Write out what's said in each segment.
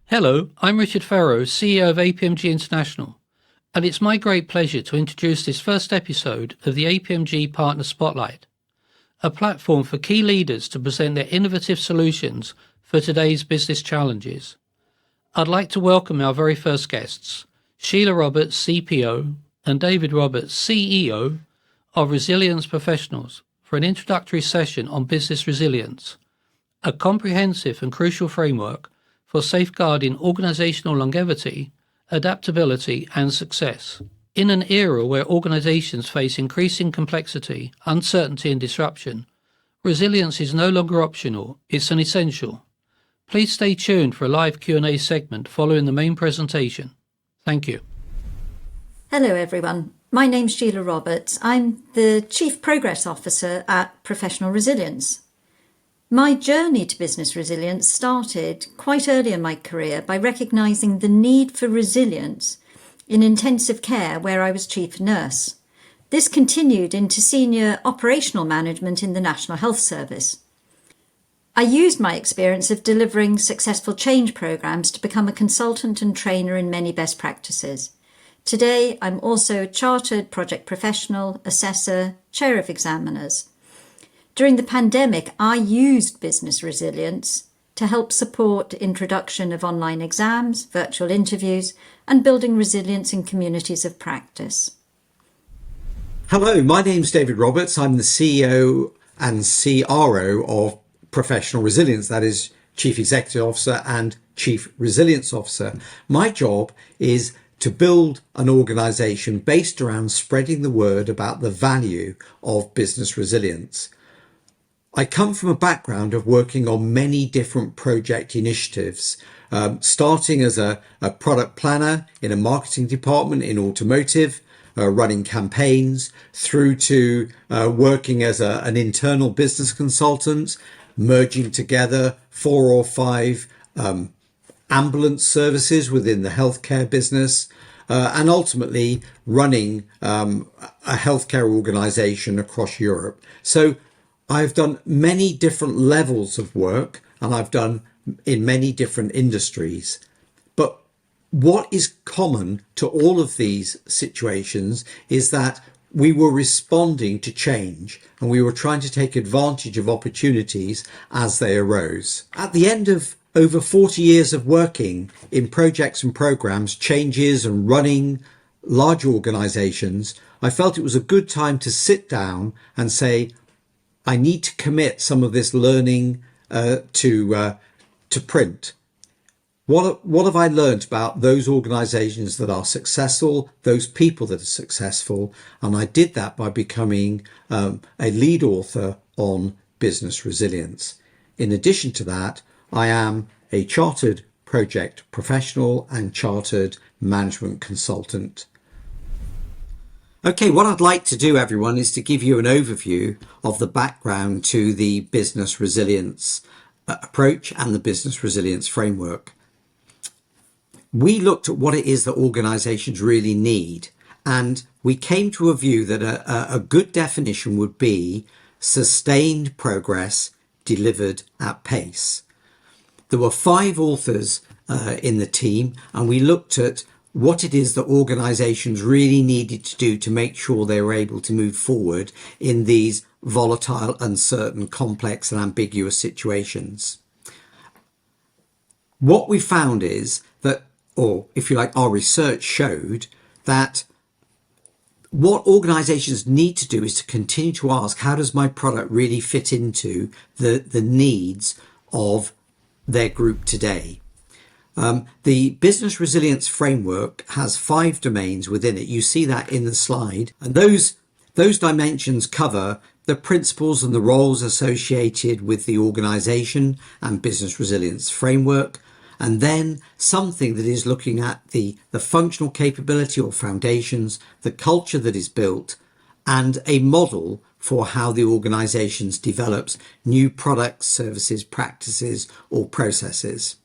Hello, I'm Richard Farrow, CEO of APMG International, and it's my great pleasure to introduce this first episode of the APMG Partner Spotlight, a platform for key leaders to present their innovative solutions for today's business challenges. I'd like to welcome our very first guests, Sheila Roberts, CPO, and David Roberts, CEO of Resilience Professionals, for an introductory session on business resilience, a comprehensive and crucial framework for safeguarding organisational longevity, adaptability and success. In an era where organisations face increasing complexity, uncertainty and disruption, resilience is no longer optional, it's an essential. Please stay tuned for a live Q&A segment following the main presentation. Thank you. Hello everyone, my name's Sheila Roberts. I'm the Chief Progress Officer at Professional Resilience. My journey to business resilience started quite early in my career by recognising the need for resilience in intensive care where I was chief nurse. This continued into senior operational management in the National Health Service. I used my experience of delivering successful change programmes to become a consultant and trainer in many best practices. Today, I'm also a chartered project professional, assessor, chair of examiners. During the pandemic, I used business resilience to help support introduction of online exams, virtual interviews, and building resilience in communities of practice. Hello, my name's David Roberts. I'm the CEO and CRO of Professional Resilience, that is Chief Executive Officer and Chief Resilience Officer. My job is to build an organisation based around spreading the word about the value of business resilience. I come from a background of working on many different project initiatives, starting as a product planner in a marketing department in automotive, running campaigns, through to working as an internal business consultant, merging together 4 or 5 ambulance services within the healthcare business, and ultimately running a healthcare organisation across Europe. So I've done many different levels of work and I've done in many different industries. But what is common to all of these situations is that we were responding to change and we were trying to take advantage of opportunities as they arose. At the end of over 40 years of working in projects and programs, changes and running large organisations, I felt it was a good time to sit down and say, I need to commit some of this learning to print. What have I learned about those organisations that are successful, those people that are successful? And I did that by becoming a lead author on business resilience. In addition to that, I am a chartered project professional and chartered management consultant. Okay, what I'd like to do, everyone, is to give you an overview of the background to the business resilience approach and the business resilience framework. We looked at what it is that organisations really need, and we came to a view that a good definition would be sustained progress delivered at pace. There were 5 authors in the team, and we looked at what it is that organisations really needed to do to make sure they were able to move forward in these volatile, uncertain, complex and ambiguous situations. What we found is that, or if you like, our research showed that what organisations need to do is to continue to ask, how does my product really fit into the needs of their group today? The business resilience framework has 5 domains within it. You see that in the slide. And those dimensions cover the principles and the roles associated with the organisation and business resilience framework. And then something that is looking at the functional capability or foundations, the culture that is built, and a model for how the organisations develops new products, services, practices, or processes.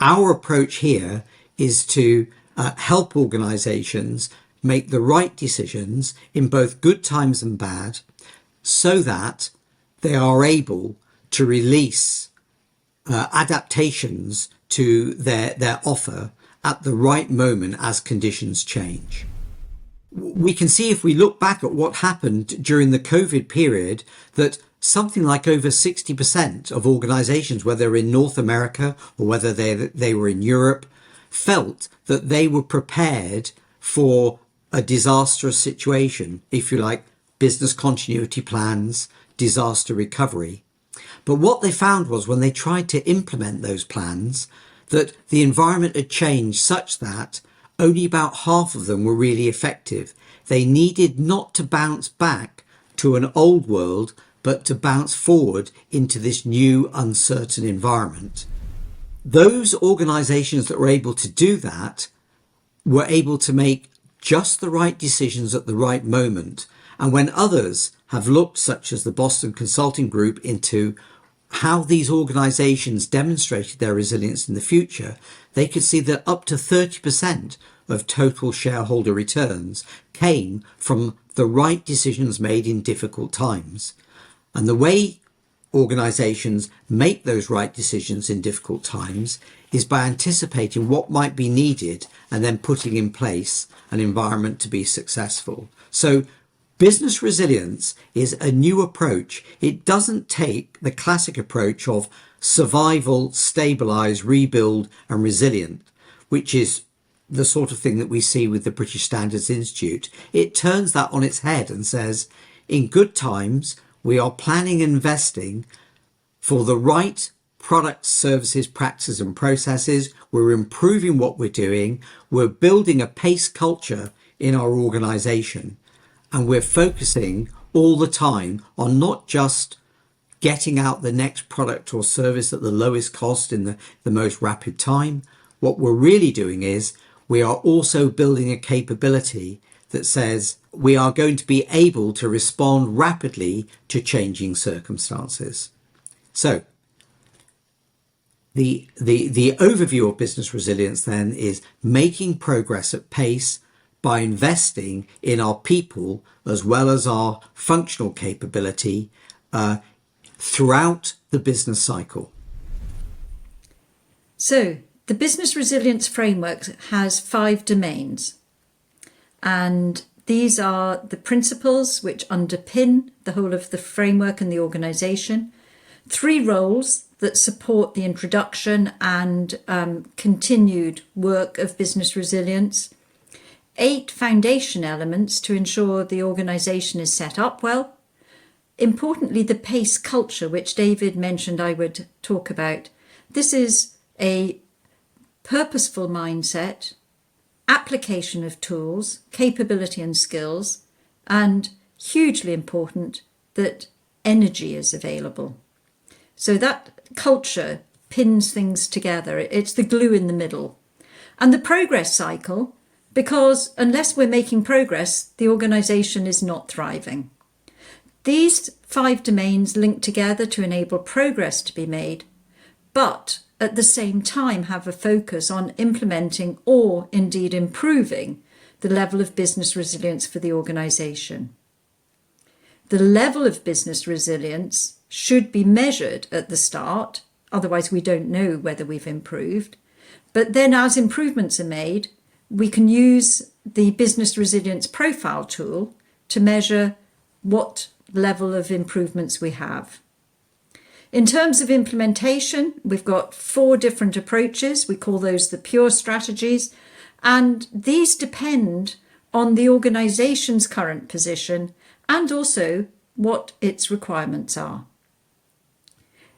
Our approach here is to help organisations make the right decisions in both good times and bad, so that they are able to release adaptations to their offer at the right moment as conditions change. We can see, if we look back at what happened during the COVID period, that something like over 60% of organizations, whether in North America or whether they were in Europe, felt that they were prepared for a disastrous situation, if you like, business continuity plans, disaster recovery. But what they found was, when they tried to implement those plans, that the environment had changed such that only about half of them were really effective. They needed not to bounce back to an old world, but to bounce forward into this new uncertain environment. Those organizations that were able to do that were able to make just the right decisions at the right moment. And when others have looked, such as the Boston Consulting Group, into how these organizations demonstrated their resilience in the future, they could see that up to 30% of total shareholder returns came from the right decisions made in difficult times. And the way organizations make those right decisions in difficult times is by anticipating what might be needed and then putting in place an environment to be successful. So business resilience is a new approach. It doesn't take the classic approach of survival, stabilize, rebuild, and resilient, which is the sort of thing that we see with the British Standards Institute. It turns that on its head and says, in good times, we are planning and investing for the right products, services, practices, and processes. We're improving what we're doing. We're building a pace culture in our organization. And we're focusing all the time on not just getting out the next product or service at the lowest cost in the most rapid time. What we're really doing is we are also building a capability that says we are going to be able to respond rapidly to changing circumstances. So the overview of business resilience then is making progress at pace by investing in our people as well as our functional capability throughout the business cycle. So the business resilience framework has 5 domains, and these are the principles which underpin the whole of the framework and the organisation, 3 roles that support the introduction and continued work of business resilience, 8 foundation elements to ensure the organisation is set up well. Importantly, the PACE culture, which David mentioned I would talk about. This is a purposeful mindset, application of tools, capability and skills, and hugely important that energy is available. So that culture pins things together. It's the glue in the middle. And the progress cycle, because unless we're making progress, the organisation is not thriving. These 5 domains link together to enable progress to be made, but at the same time have a focus on implementing or indeed improving the level of business resilience for the organisation. The level of business resilience should be measured at the start, otherwise we don't know whether we've improved. But then as improvements are made, we can use the business resilience profile tool to measure what level of improvements we have. In terms of implementation, we've got 4 different approaches. We call those the pure strategies, and these depend on the organisation's current position and also what its requirements are.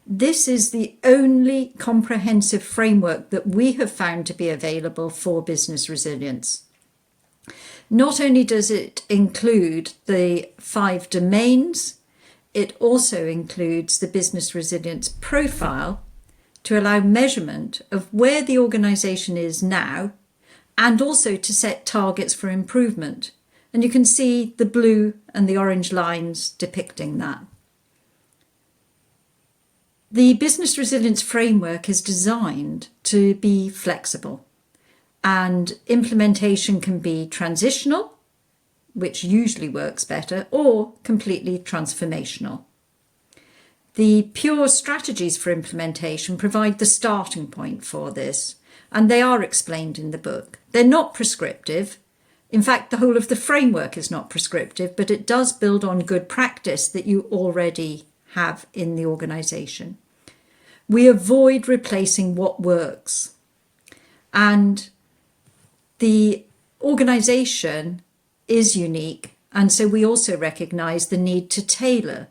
This is the only comprehensive framework that we have found to be available for business resilience. Not only does it include the 5 domains, it also includes the business resilience profile to allow measurement of where the organisation is now and also to set targets for improvement. And you can see the blue and the orange lines depicting that. The business resilience framework is designed to be flexible, and implementation can be transitional, which usually works better, or completely transformational. The pure strategies for implementation provide the starting point for this, and they are explained in the book. They're not prescriptive. In fact, the whole of the framework is not prescriptive, but it does build on good practice that you already have in the organisation. We avoid replacing what works. And the organisation is unique, and so we also recognise the need to tailor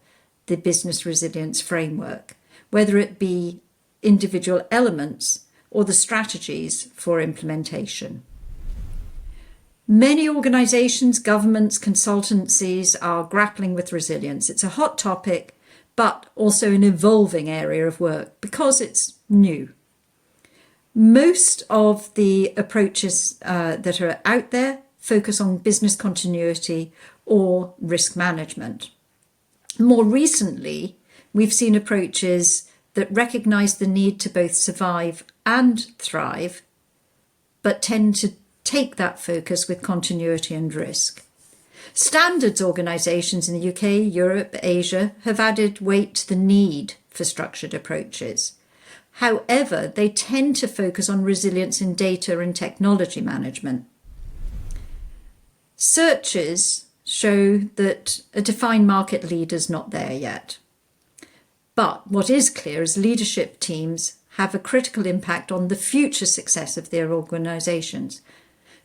the business resilience framework, whether it be individual elements or the strategies for implementation. Many organisations, governments, consultancies are grappling with resilience. It's a hot topic, but also an evolving area of work because it's new. Most of the approaches that are out there focus on business continuity or risk management. More recently, we've seen approaches that recognise the need to both survive and thrive, but tend to take that focus with continuity and risk. Standards organisations in the UK, Europe, Asia have added weight to the need for structured approaches. However, they tend to focus on resilience in data and technology management. Searches show that a defined market leader is not there yet. But what is clear is leadership teams have a critical impact on the future success of their organisations.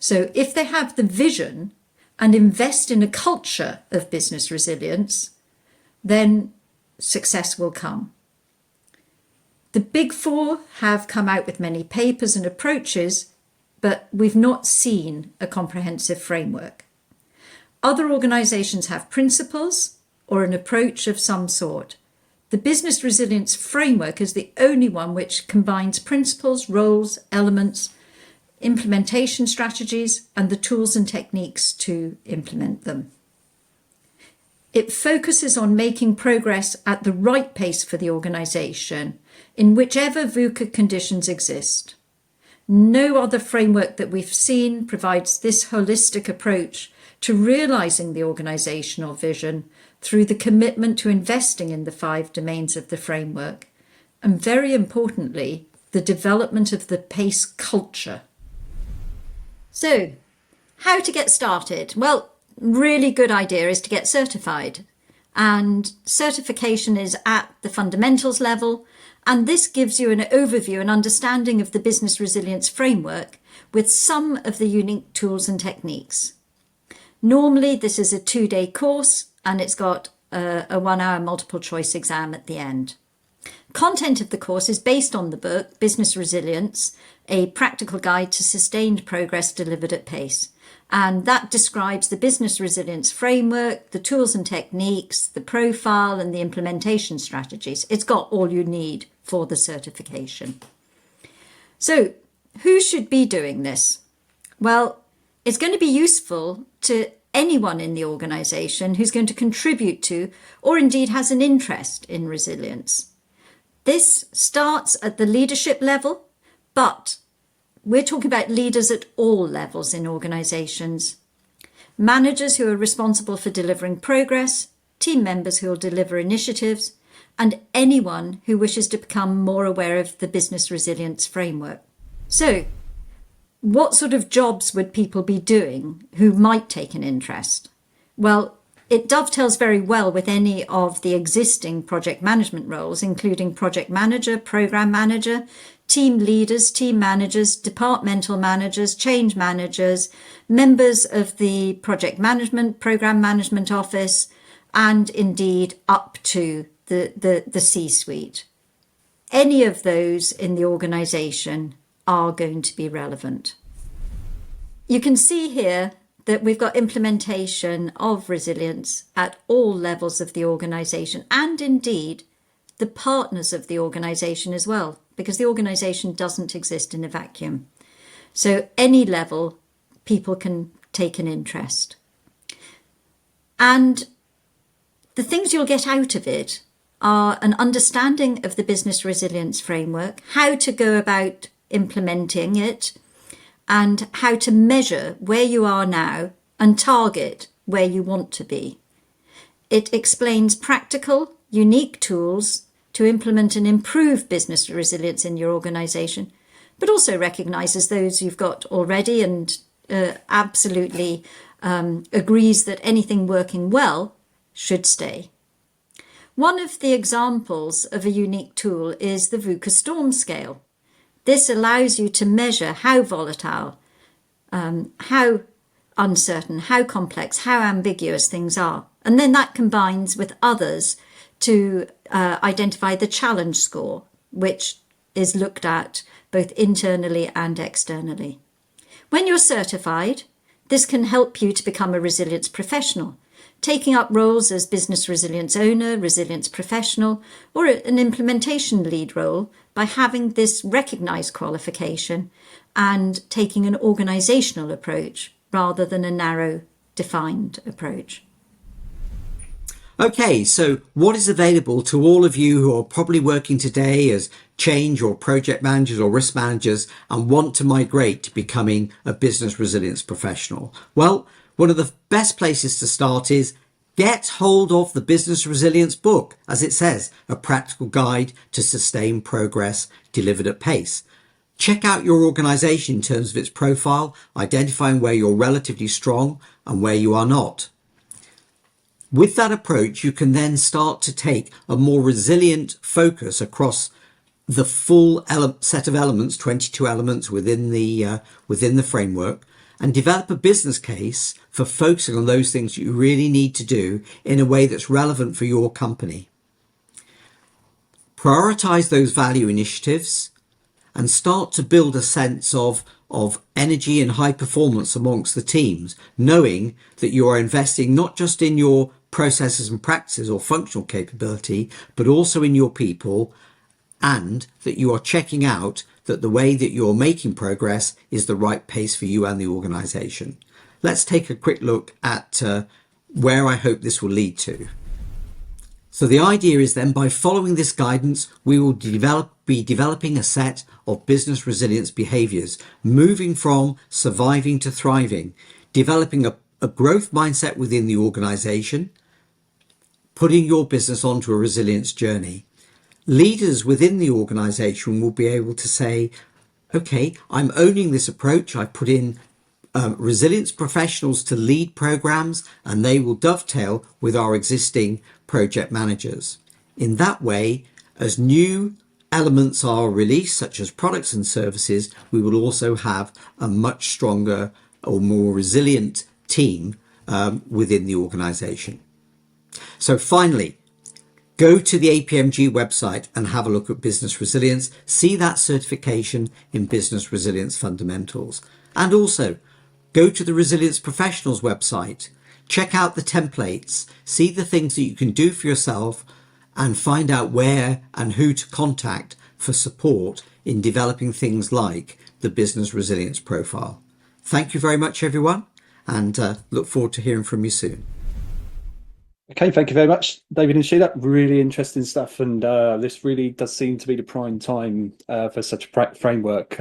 So if they have the vision and invest in a culture of business resilience, then success will come. The Big Four have come out with many papers and approaches, but we've not seen a comprehensive framework. Other organisations have principles or an approach of some sort. The business resilience framework is the only one which combines principles, roles, elements, implementation strategies, and the tools and techniques to implement them. It focuses on making progress at the right pace for the organisation in whichever VUCA conditions exist. No other framework that we've seen provides this holistic approach to realising the organisational vision through the commitment to investing in the 5 domains of the framework, and very importantly, the development of the PACE culture. So, how to get started? Well, really good idea is to get certified. And certification is at the fundamentals level, and this gives you an overview and understanding of the business resilience framework with some of the unique tools and techniques. Normally, this is a 2-day course, and it's got a 1-hour multiple choice exam at the end. Content of the course is based on the book, Business Resilience, a practical guide to sustained progress delivered at pace. And that describes the business resilience framework, the tools and techniques, the profile and the implementation strategies. It's got all you need for the certification. So who should be doing this? Well, it's going to be useful to anyone in the organisation who's going to contribute to or indeed has an interest in resilience. This starts at the leadership level, but we're talking about leaders at all levels in organisations. Managers who are responsible for delivering progress, team members who will deliver initiatives, and anyone who wishes to become more aware of the business resilience framework. So, what sort of jobs would people be doing who might take an interest? Well, it dovetails very well with any of the existing project management roles, including project manager, program manager, team leaders, team managers, departmental managers, change managers, members of the project management, program management office, and indeed up to the C-suite. Any of those in the organisation are going to be relevant. You can see here that we've got implementation of resilience at all levels of the organisation and indeed the partners of the organisation as well, because the organisation doesn't exist in a vacuum. So any level, people can take an interest. And the things you'll get out of it are an understanding of the business resilience framework, how to go about implementing it, and how to measure where you are now and target where you want to be. It explains practical, unique tools to implement and improve business resilience in your organisation, but also recognises those you've got already and absolutely agrees that anything working well should stay. One of the examples of a unique tool is the VUCA storm scale. This allows you to measure how volatile, how uncertain, how complex, how ambiguous things are. And then that combines with others to identify the challenge score, which is looked at both internally and externally. When you're certified, this can help you to become a resilience professional, taking up roles as business resilience owner, resilience professional, or an implementation lead role by having this recognised qualification and taking an organisational approach rather than a narrow, defined approach. Okay, so what is available to all of you who are probably working today as change or project managers or risk managers and want to migrate to becoming a business resilience professional? Well, one of the best places to start is get hold of the Business Resilience book, as it says, a practical guide to sustain progress delivered at pace. Check out your organisation in terms of its profile, identifying where you're relatively strong and where you are not. With that approach, you can then start to take a more resilient focus across the full set of elements, 22 elements within the framework, and develop a business case for focusing on those things you really need to do in a way that's relevant for your company. Prioritize those value initiatives and start to build a sense of energy and high performance amongst the teams, knowing that you are investing not just in your processes and practices or functional capability, but also in your people, and that you are checking out that the way that you're making progress is the right pace for you and the organisation. Let's take a quick look at where I hope this will lead to. So the idea is then, by following this guidance, we will be developing a set of business resilience behaviours, moving from surviving to thriving, developing a growth mindset within the organisation, putting your business onto a resilience journey. Leaders within the organisation will be able to say, okay, I'm owning this approach. I put in resilience professionals to lead programs, and they will dovetail with our existing project managers. In that way, as new elements are released, such as products and services, we will also have a much stronger or more resilient team within the organisation. So finally, go to the APMG website and have a look at business resilience. See that certification in business resilience fundamentals. And also go to the Resilience Professionals website. Check out the templates. See the things that you can do for yourself and find out where and who to contact for support in developing things like the business resilience profile. Thank you very much, everyone, and look forward to hearing from you soon. Okay, thank you very much, David and Sheila. Really interesting stuff, and this really does seem to be the prime time for such a framework.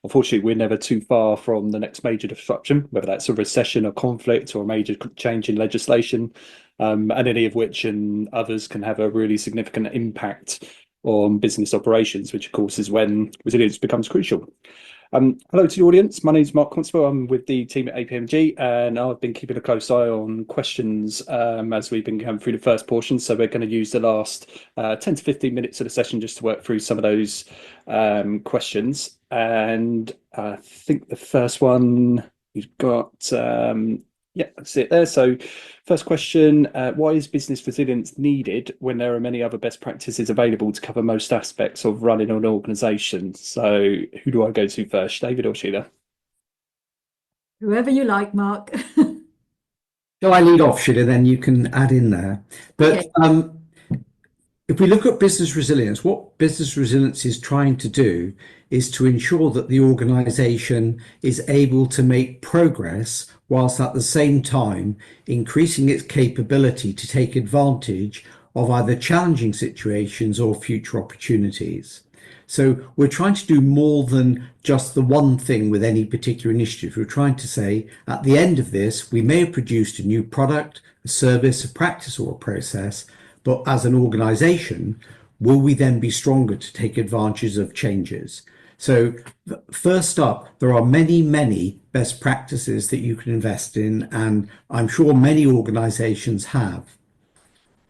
Unfortunately, we're never too far from the next major disruption, whether that's a recession, a conflict, or a major change in legislation, and any of which and others can have a really significant impact on business operations, which of course is when resilience becomes crucial. Hello to the audience. My name is Mark Constable. I'm with the team at APMG, and I've been keeping a close eye on questions as we've been going through the first portion. So we're going to use the last 10 to 15 minutes of the session just to work through some of those questions. And I think the first one you've got, yeah, that's it there. So first question, why is business resilience needed when there are many other best practices available to cover most aspects of running an organisation? So who do I go to first, David or Sheila? Whoever you like, Mark. Shall I lead off, Sheila, then you can add in there. But okay. If we look at business resilience, what business resilience is trying to do is to ensure that the organisation is able to make progress whilst at the same time increasing its capability to take advantage of either challenging situations or future opportunities. So we're trying to do more than just the one thing with any particular initiative. We're trying to say at the end of this, we may have produced a new product, a service, a practice or a process, but as an organisation, will we then be stronger to take advantage of changes? So first up, there are many, many best practices that you can invest in, and I'm sure many organizations have.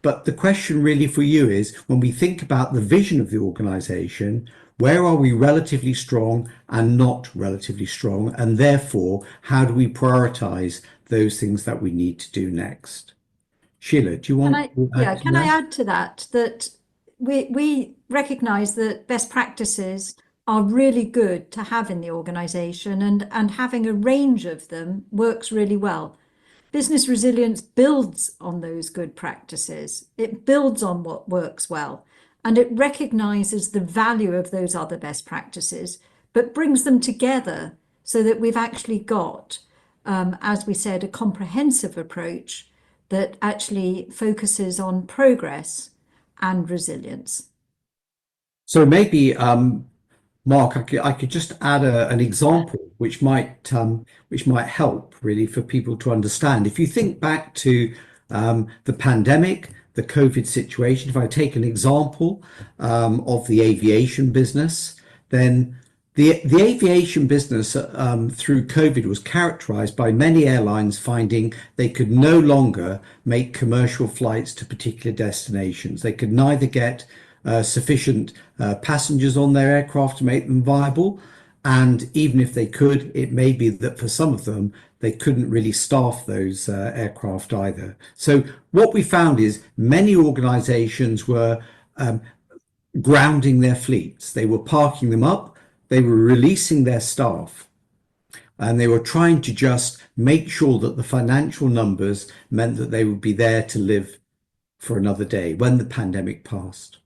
But the question really for you is, when we think about the vision of the organization, where are we relatively strong and not relatively strong? And therefore, how do we prioritize those things that we need to do next? Sheila, do you want to add to Can I that? add to that that we recognize that best practices are really good to have in the organization, and having a range of them works really well. Business resilience builds on those good practices. It builds on what works well, and it recognizes the value of those other best practices, but brings them together so that we've actually got, as we said, a comprehensive approach that actually focuses on progress and resilience. So maybe, Mark, I could just add an example which might help really for people to understand. If you think back to the pandemic, the COVID situation, if I take an example of the aviation business, then the aviation business through COVID was characterized by many airlines finding they could no longer make commercial flights to particular destinations. They could neither get sufficient passengers on their aircraft to make them viable. And even if they could, it may be that for some of them, they couldn't really staff those aircraft either. So what we found is many organizations were grounding their fleets. They were parking them up, they were releasing their staff, and they were trying to just make sure that the financial numbers meant that they would be there to live for another day when the pandemic passed.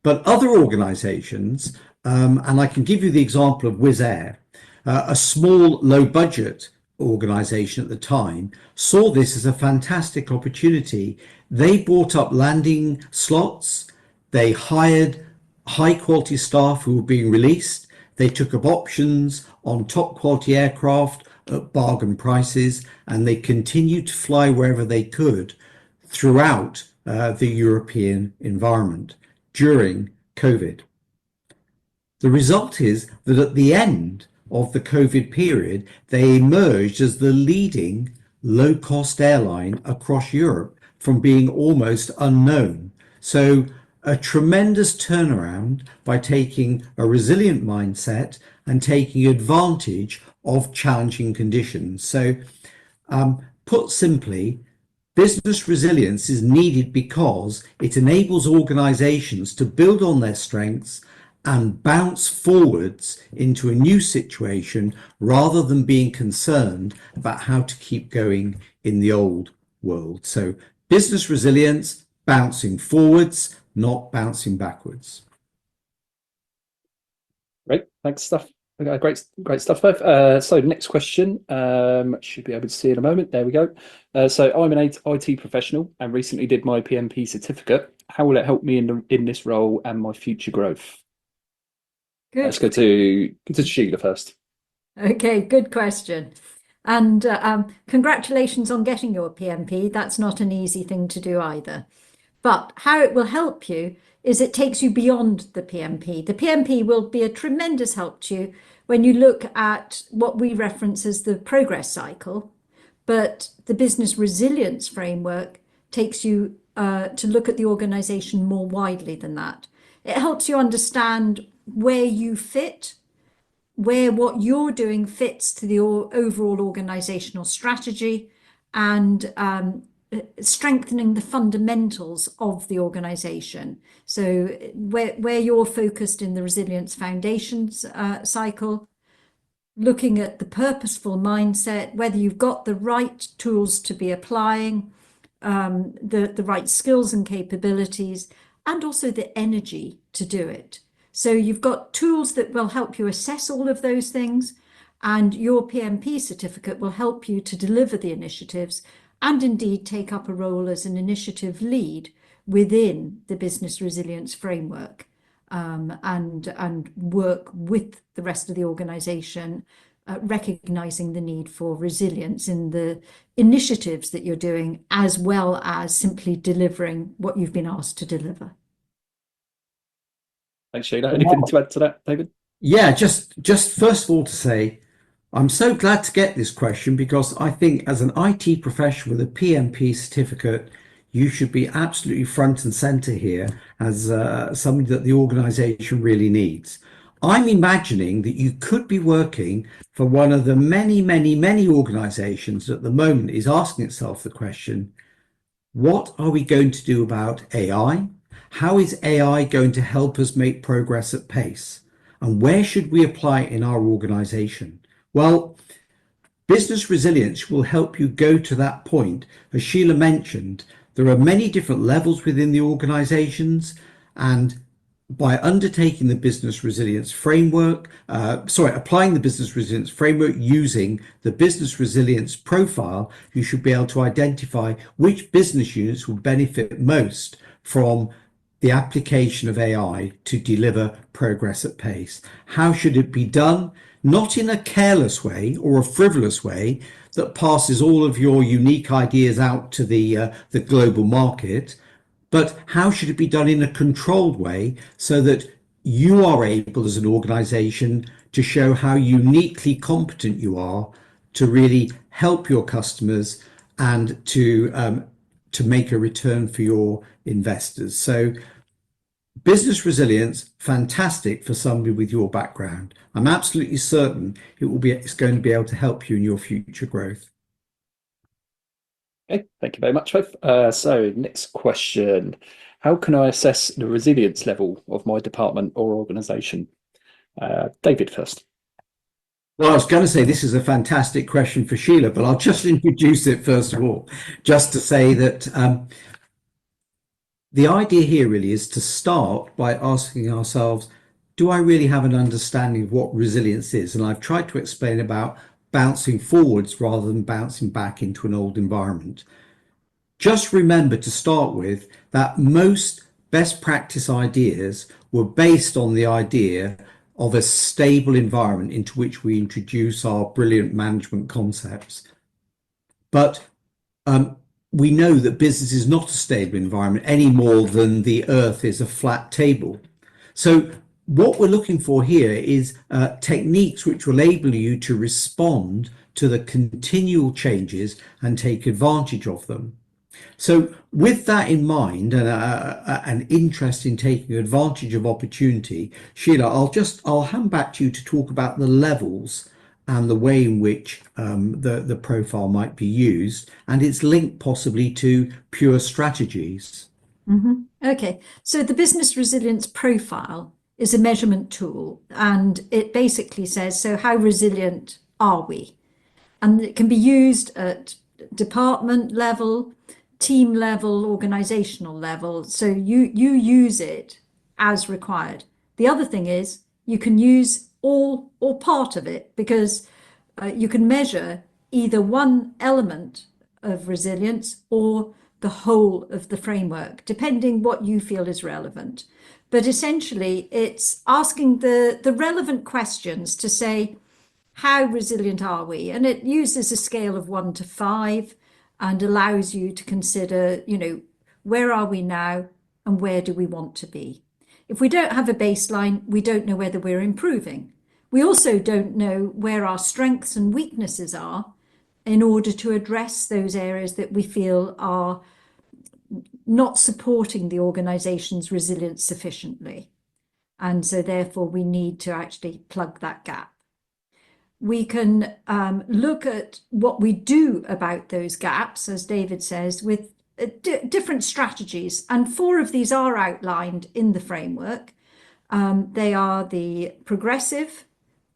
But other organizations, and I can give you the example of Wizz Air, a small low budget organization at the time, saw this as a fantastic opportunity. They bought up landing slots, they hired high quality staff who were being released, they took up options on top quality aircraft at bargain prices, and they continued to fly wherever they could throughout the European environment during COVID. The result is that at the end of the COVID period, they emerged as the leading low-cost airline across Europe from being almost unknown. So a tremendous turnaround by taking a resilient mindset and taking advantage of challenging conditions. So put simply, business resilience is needed because it enables organizations to build on their strengths and bounce forwards into a new situation rather than being concerned about how to keep going in the old world. So business resilience, bouncing forwards, not bouncing backwards. Great, thanks, stuff. Great stuff, both. So next question, should be able to see in a moment. There we go. So I'm an IT professional and recently did my PMP certificate. How will it help me in this role and my future growth? Good. Let's go to Sheila first. Okay, good question. And congratulations on getting your PMP. That's not an easy thing to do either. But how it will help you is it takes you beyond the PMP. The PMP will be a tremendous help to you when you look at what we reference as the progress cycle, but the business resilience framework takes you to look at the organization more widely than that. It helps you understand where you fit, where what you're doing fits to the overall organizational strategy, and strengthening the fundamentals of the organization. So where you're focused in the resilience foundations cycle, looking at the purposeful mindset, whether you've got the right tools to be applying, the right skills and capabilities, and also the energy to do it. So you've got tools that will help you assess all of those things, and your PMP certificate will help you to deliver the initiatives and indeed take up a role as an initiative lead within the business resilience framework, and work with the rest of the organization, recognizing the need for resilience in the initiatives that you're doing, as well as simply delivering what you've been asked to deliver. Thanks, Sheila. Anything to add to that, David? Yeah, just first of all to say, I'm so glad to get this question because I think as an IT professional with a PMP certificate, you should be absolutely front and center here as somebody that the organization really needs. I'm imagining that you could be working for one of the many, many, many organizations that at the moment is asking itself the question, what are we going to do about AI? How is AI going to help us make progress at pace? And where should we apply it in our organization? Well, business resilience will help you go to that point. As Sheila mentioned, there are many different levels within the organizations, and by undertaking the business resilience framework, applying the business resilience framework using the business resilience profile, you should be able to identify which business units will benefit most from the application of AI to deliver progress at pace. How should it be done? Not in a careless way or a frivolous way that passes all of your unique ideas out to the global market, but how should it be done in a controlled way so that you are able as an organization to show how uniquely competent you are to really help your customers and to make a return for your investors. So business resilience, fantastic for somebody with your background. I'm absolutely certain it's going to be able to help you in your future growth. Okay, thank you very much, both. So next question. How can I assess the resilience level of my department or organization? David first. Well, I was going to say this is a fantastic question for Sheila, but I'll just introduce it first of all, just to say that the idea here really is to start by asking ourselves, do I really have an understanding of what resilience is? And I've tried to explain about bouncing forwards rather than bouncing back into an old environment. Just remember to start with that most best practice ideas were based on the idea of a stable environment into which we introduce our brilliant management concepts. But we know that business is not a stable environment any more than the earth is a flat table. So what we're looking for here is techniques which will enable you to respond to the continual changes and take advantage of them. So with that in mind and an interest in taking advantage of opportunity, Sheila, I'll hand back to you to talk about the levels and the way in which the profile might be used and its link possibly to pure strategies. Okay, so the business resilience profile is a measurement tool, and it basically says, so how resilient are we? And it can be used at department level, team level, organizational level. So you use it as required. The other thing is you can use all or part of it, because you can measure either one element of resilience or the whole of the framework, depending what you feel is relevant. But essentially, it's asking the relevant questions to say, how resilient are we? And it uses a scale of 1 to 5 and allows you to consider, where are we now and where do we want to be? If we don't have a baseline, we don't know whether we're improving. We also don't know where our strengths and weaknesses are in order to address those areas that we feel are not supporting the organization's resilience sufficiently. And so therefore we need to actually plug that gap. We can look at what we do about those gaps, as David says, with different strategies. And 4 of these are outlined in the framework. They are the progressive,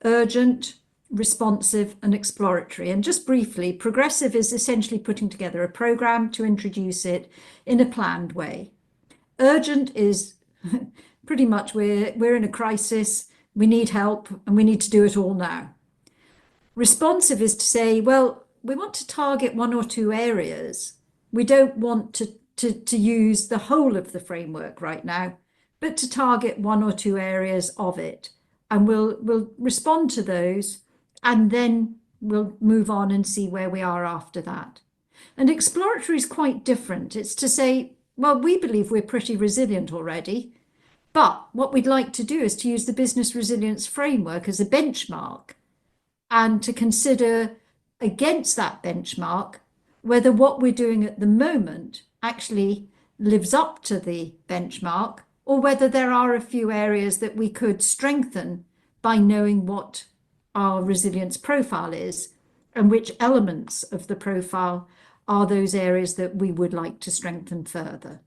urgent, responsive, and exploratory. And just briefly, progressive is essentially putting together a program to introduce it in a planned way. Urgent is pretty much we're in a crisis, we need help, and we need to do it all now. Responsive is to say, well, we want to target 1 or 2 areas. We don't want to use the whole of the framework right now, but to target 1 or 2 areas of it. And we'll respond to those, and then we'll move on and see where we are after that. And exploratory is quite different. It's to say, well, we believe we're pretty resilient already. But what we'd like to do is to use the business resilience framework as a benchmark and to consider against that benchmark whether what we're doing at the moment actually lives up to the benchmark, or whether there are a few areas that we could strengthen by knowing what our resilience profile is and which elements of the profile are those areas that we would like to strengthen further.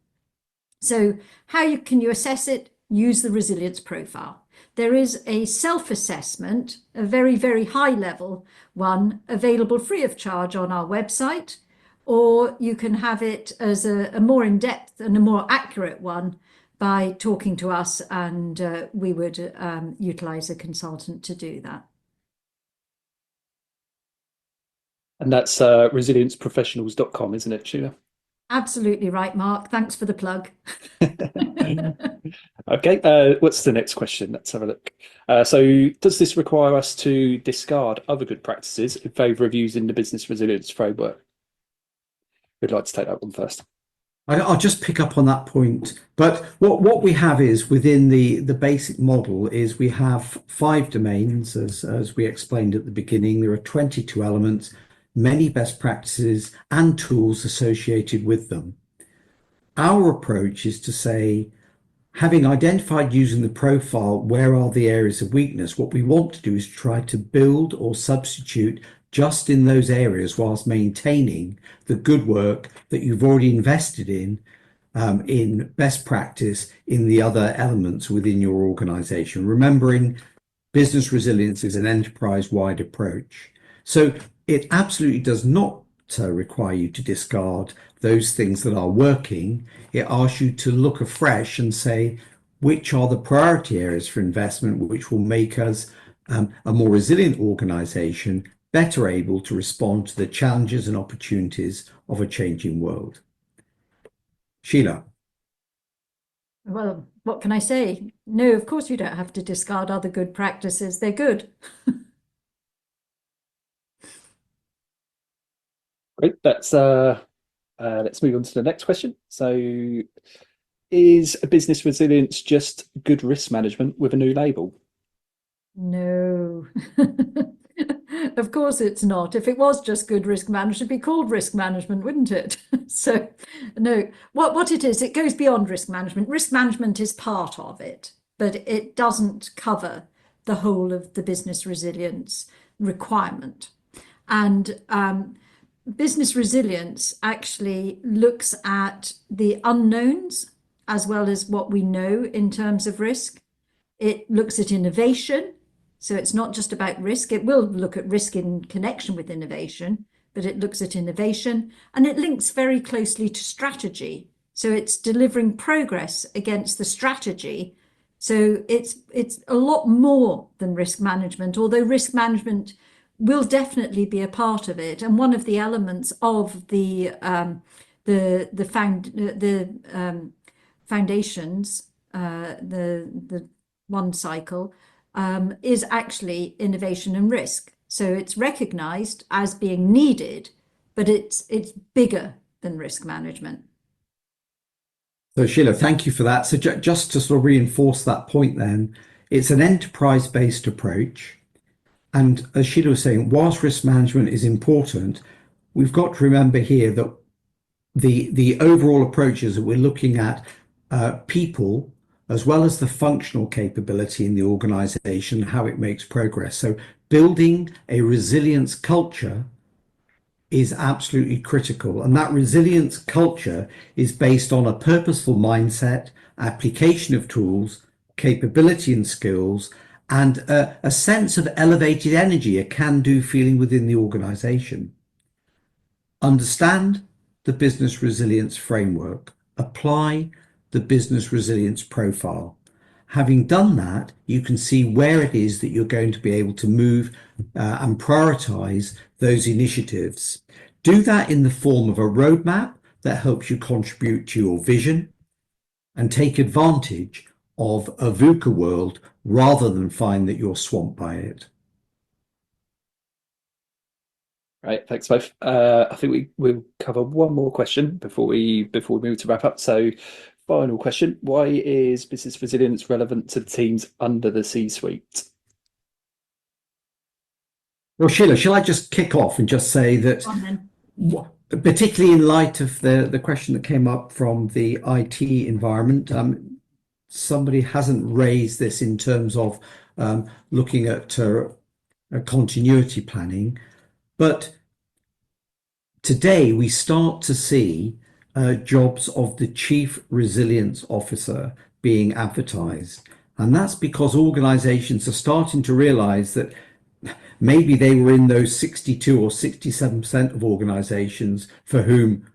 So can you assess it? Use the resilience profile. There is a self-assessment, a very, very high level one, available free of charge on our website, or you can have it as a more in-depth and a more accurate one by talking to us, and we would utilize a consultant to do that. And that's resilienceprofessionals.com, isn't it, Sheila? Absolutely right, Mark. Thanks for the plug. Okay, what's the next question? Let's have a look. So does this require us to discard other good practices in favour of using the business resilience framework? Who'd like to take that one first? I'll just pick up on that point. But what we have is within the basic model is we have 5 domains, as we explained at the beginning. There are 22 elements, many best practices and tools associated with them. Our approach is to say, having identified using the profile where are the areas of weakness, what we want to do is try to build or substitute just in those areas whilst maintaining the good work that you've already invested in best practice in the other elements within your organization. Remembering business resilience is an enterprise-wide approach. So it absolutely does not require you to discard those things that are working. It asks you to look afresh and say, which are the priority areas for investment, which will make us a more resilient organization, better able to respond to the challenges and opportunities of a changing world. Sheila. Well, what can I say? No, of course you don't have to discard other good practices. They're good. Great. Let's move on to the next question. So is business resilience just good risk management with a new label? No. Of course it's not. If it was just good risk management, it'd be called risk management, wouldn't it? So no, what it is, it goes beyond risk management. Risk management is part of it, but it doesn't cover the whole of the business resilience requirement. And business resilience actually looks at the unknowns as well as what we know in terms of risk. It looks at innovation. So it's not just about risk. It will look at risk in connection with innovation, but it looks at innovation, and it links very closely to strategy. So it's delivering progress against the strategy. So it's a lot more than risk management, although risk management will definitely be a part of it. And one of the elements of the foundations, the one cycle, is actually innovation and risk. So it's recognized as being needed, but it's bigger than risk management. So Sheila, thank you for that. So just to sort of reinforce that point then, it's an enterprise-based approach. And as Sheila was saying, whilst risk management is important, we've got to remember here that the overall approaches that we're looking at people as well as the functional capability in the organization, how it makes progress. So building a resilience culture is absolutely critical. And that resilience culture is based on a purposeful mindset, application of tools, capability and skills, and a sense of elevated energy, a can-do feeling within the organization. Understand the business resilience framework, apply the business resilience profile. Having done that, you can see where it is that you're going to be able to move and prioritize those initiatives. Do that in the form of a roadmap that helps you contribute to your vision and take advantage of a VUCA world rather than find that you're swamped by it. Right, thanks both. I think we'll cover one more question before we move to wrap up. So final question. Why is business resilience relevant to the teams under the C-suite? Well, Sheila, shall I just kick off and just say that, particularly in light of the question that came up from the IT environment, somebody hasn't raised this in terms of looking at continuity planning, but today we start to see jobs of the Chief Resilience Officer being advertised. And that's because organizations are starting to realize that maybe they were in those 62 or 67% of organizations for whom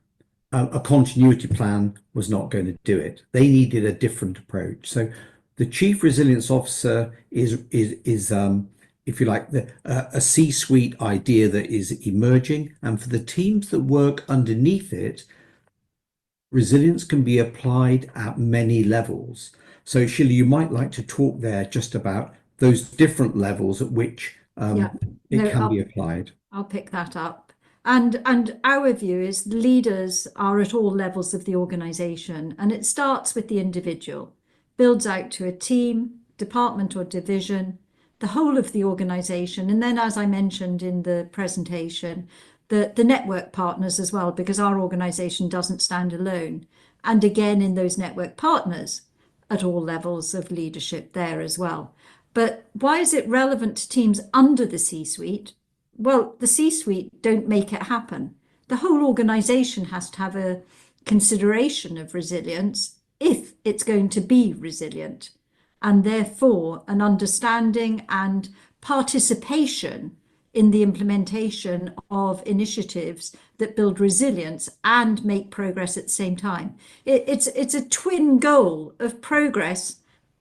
a continuity plan was not going to do it. They needed a different approach. So the Chief Resilience Officer is if you like, a C-suite idea that is emerging. And for the teams that work underneath it, resilience can be applied at many levels. So Sheila, you might like to talk there just about those different levels at which it can be applied. I'll pick that up. And our view is leaders are at all levels of the organisation, and it starts with the individual, builds out to a team, department or division, the whole of the organisation, and then, as I mentioned in the presentation, the network partners as well, because our organisation doesn't stand alone. And again, in those network partners at all levels of leadership there as well. But why is it relevant to teams under the C-suite? Well, the C-suite don't make it happen. The whole organisation has to have a consideration of resilience if it's going to be resilient, and therefore an understanding and participation in the implementation of initiatives that build resilience and make progress at the same time. It's a twin goal of progress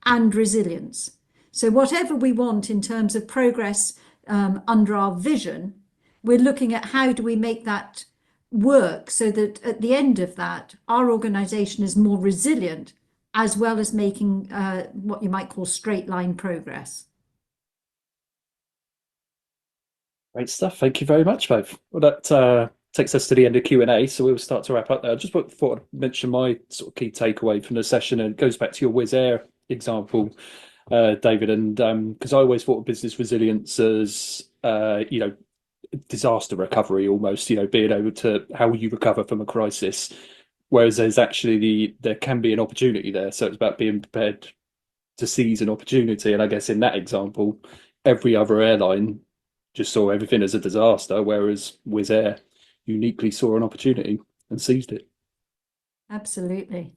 and resilience. So whatever we want in terms of progress under our vision, we're looking at how do we make that work so that at the end of that, our organisation is more resilient, as well as making what you might call straight line progress. Great stuff. Thank you very much, both. Well, that takes us to the end of Q&A, so we'll start to wrap up there. I just thought I'd mention my sort of key takeaway from the session, and it goes back to your Wizz Air example, David, and because I always thought of business resilience as disaster recovery almost, being able to how you recover from a crisis, whereas there can be an opportunity there. So it's about being prepared to seize an opportunity. And I guess in that example, every other airline just saw everything as a disaster, whereas Wizz Air uniquely saw an opportunity and seized it. Absolutely.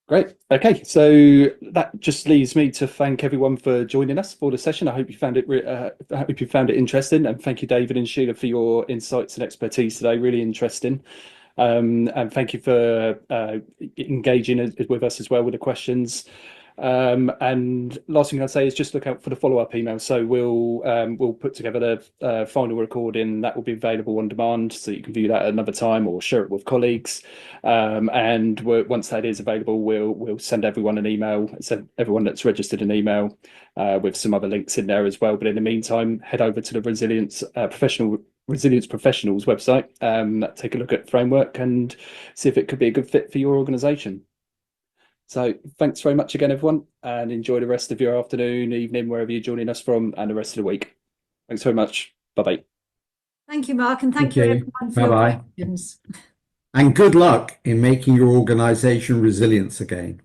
Great. Okay, so that just leaves me to thank everyone for joining us for the session. I hope you found it interesting, and thank you, David and Sheila, for your insights and expertise today. Really interesting, and thank you for engaging with us as well with the questions. And last thing I'd say is just look out for the follow-up email. So we'll put together the final recording that will be available on demand, so you can view that at another time or share it with colleagues. And once that is available, we'll send everyone an email, send everyone that's registered an email with some other links in there as well. But in the meantime, head over to the Resilience Professionals website, take a look at the framework and see if it could be a good fit for your organisation. So thanks very much again, everyone, and enjoy the rest of your afternoon, evening, wherever you're joining us from, and the rest of the week. Thanks very much. Bye-bye. Thank you, Mark, and thank you everyone for your questions. And good luck in making your organisation resilient again.